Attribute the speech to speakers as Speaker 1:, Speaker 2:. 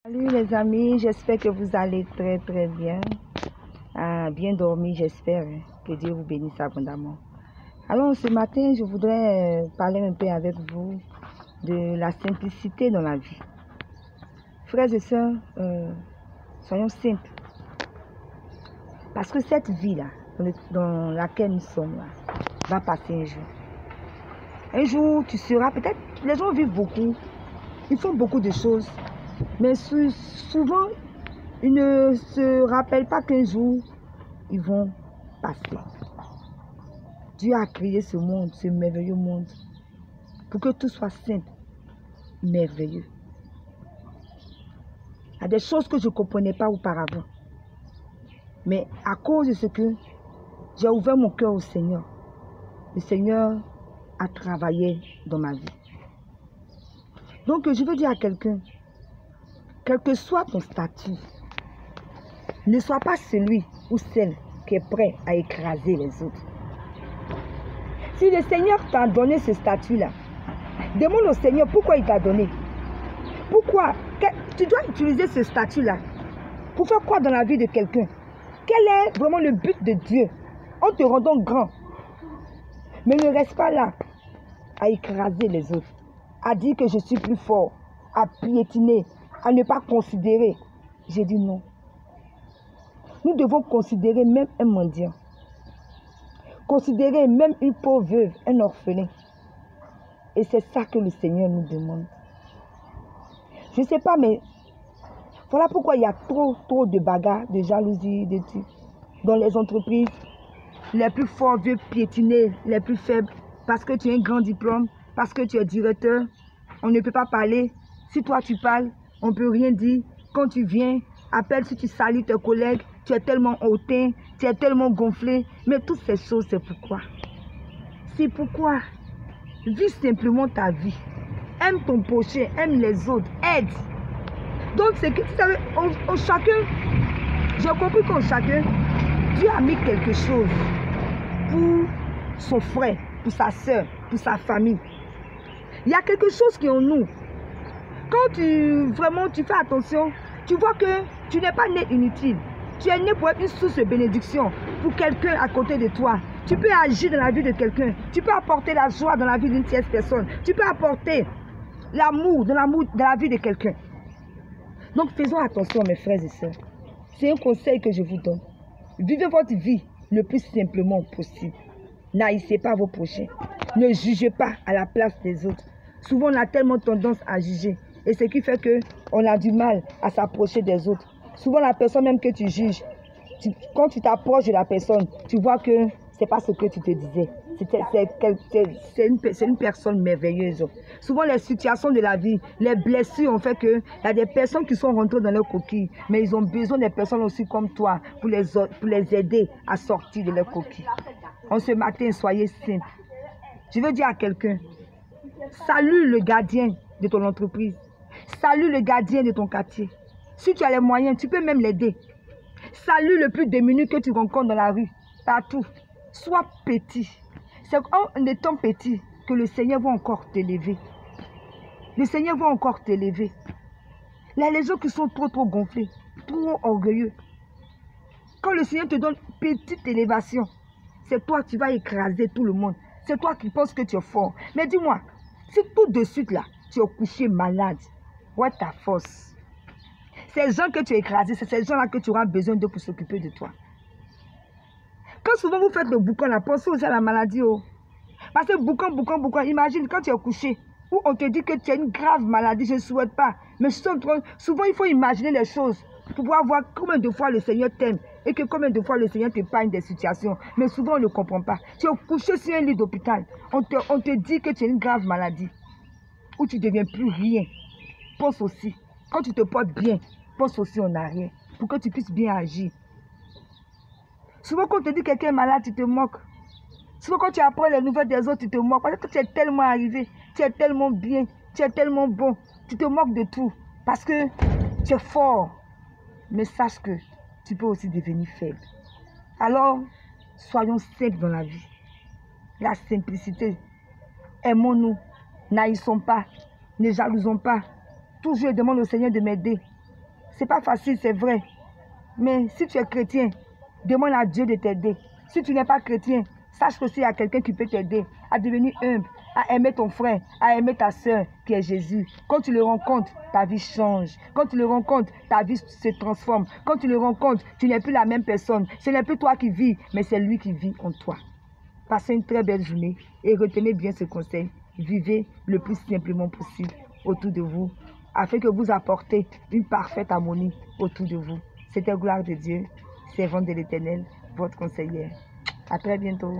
Speaker 1: Salut les amis, j'espère que vous allez très bien. Bien dormi, j'espère. Que Dieu vous bénisse abondamment. Alors ce matin, je voudrais parler un peu avec vous de la simplicité dans la vie. Frères et sœurs, soyons simples. Parce que cette vie-là, dans laquelle nous sommes, là, va passer un jour. Un jour, tu seras peut-être... Les gens vivent beaucoup, ils font beaucoup de choses. Mais souvent, ils ne se rappellent pas qu'un jour, ils vont passer. Dieu a créé ce monde, ce merveilleux monde, pour que tout soit simple, merveilleux. Il y a des choses que je ne comprenais pas auparavant. Mais à cause de ce que j'ai ouvert mon cœur au Seigneur, le Seigneur a travaillé dans ma vie. Donc je veux dire à quelqu'un, quel que soit ton statut, ne sois pas celui ou celle qui est prêt à écraser les autres. Si le Seigneur t'a donné ce statut-là, demande au Seigneur pourquoi il t'a donné. Pourquoi tu dois utiliser ce statut-là pour faire quoi dans la vie de quelqu'un? Quel est vraiment le but de Dieu en te rendant grand? Mais ne reste pas là à écraser les autres, à dire que je suis plus fort, à piétiner, à ne pas considérer. J'ai dit non. Nous devons considérer même un mendiant, considérer même une pauvre veuve, un orphelin. Et c'est ça que le Seigneur nous demande. Je ne sais pas, mais voilà pourquoi il y a trop de bagarres, de jalousie, de tout. Dans les entreprises, les plus forts veulent piétiner les plus faibles parce que tu as un grand diplôme, parce que tu es directeur. On ne peut pas parler. Si toi tu parles, on ne peut rien dire. Quand tu viens, appelle si tu salues tes collègues, tu es tellement hautain, tu es tellement gonflé. Mais toutes ces choses, c'est pourquoi. C'est pourquoi. Vis simplement ta vie. Aime ton prochain, aime les autres, aide. Donc, c'est que, vous savez, chacun, j'ai compris qu'en chacun, Dieu a mis quelque chose pour son frère, pour sa soeur, pour sa famille. Il y a quelque chose qui est en nous. Quand tu fais attention, tu vois que tu n'es pas né inutile. Tu es né pour être une source de bénédiction pour quelqu'un à côté de toi. Tu peux agir dans la vie de quelqu'un. Tu peux apporter la joie dans la vie d'une tierce personne. Tu peux apporter l'amour dans la vie de quelqu'un. Donc faisons attention mes frères et sœurs. C'est un conseil que je vous donne. Vivez votre vie le plus simplement possible. N'haïssez pas vos prochains. Ne jugez pas à la place des autres. Souvent on a tellement tendance à juger. Et ce qui fait qu'on a du mal à s'approcher des autres. Souvent la personne même que tu juges, quand tu t'approches de la personne, tu vois que ce n'est pas ce que tu te disais. C'est une personne merveilleuse. Souvent les situations de la vie, les blessures ont fait qu'il y a des personnes qui sont rentrées dans leur coquille, mais ils ont besoin des personnes aussi comme toi pour les aider à sortir de leur coquille. En ce matin, soyez simples. Je veux dire à quelqu'un, salue le gardien de ton entreprise, salue le gardien de ton quartier. Si tu as les moyens, tu peux même l'aider. Salue le plus démuni que tu rencontres dans la rue, partout. Sois petit. C'est en étant petit que le Seigneur va encore t'élever. Le Seigneur va encore t'élever. Il y a les gens qui sont trop gonflés, trop orgueilleux. Quand le Seigneur te donne une petite élévation, c'est toi qui vas écraser tout le monde. C'est toi qui penses que tu es fort. Mais dis-moi, si tout de suite là, tu es couché malade, où est ta force? Ces gens que tu as écrasés, c'est ces gens-là que tu auras besoin d'eux pour s'occuper de toi. Quand souvent vous faites le boucan, là, pensez aussi à la maladie. Oh. Parce que boucan, imagine quand tu es couché, où on te dit que tu as une grave maladie, je ne souhaite pas. Mais souvent, il faut imaginer les choses pour pouvoir voir combien de fois le Seigneur t'aime et que combien de fois le Seigneur t'épargne des situations. Mais souvent, on ne comprend pas. Tu es couché sur un lit d'hôpital, on te dit que tu as une grave maladie, où tu ne deviens plus rien. Pense aussi, quand tu te portes bien, pense aussi en arrière, pour que tu puisses bien agir. Souvent, quand on te dit que quelqu'un est malade, tu te moques. Souvent, quand tu apprends les nouvelles des autres, tu te moques. Parce que tu es tellement arrivé, tu es tellement bien, tu es tellement bon. Tu te moques de tout. Parce que tu es fort. Mais sache que tu peux aussi devenir faible. Alors, soyons simples dans la vie. La simplicité. Aimons-nous. N'haïssons pas. Ne jalousons pas. Toujours demande au Seigneur de m'aider. C'est pas facile, c'est vrai. Mais si tu es chrétien, demande à Dieu de t'aider. Si tu n'es pas chrétien, sache qu'il y a quelqu'un qui peut t'aider à devenir humble, à aimer ton frère, à aimer ta soeur qui est Jésus. Quand tu le rencontres, ta vie change. Quand tu le rencontres, ta vie se transforme. Quand tu le rencontres, tu n'es plus la même personne. Ce n'est plus toi qui vis, mais c'est lui qui vit en toi. Passez une très belle journée et retenez bien ce conseil. Vivez le plus simplement possible autour de vous, afin que vous apportez une parfaite harmonie autour de vous. C'était Gloire de Dieu, servante de l'Éternel, votre conseillère. À très bientôt.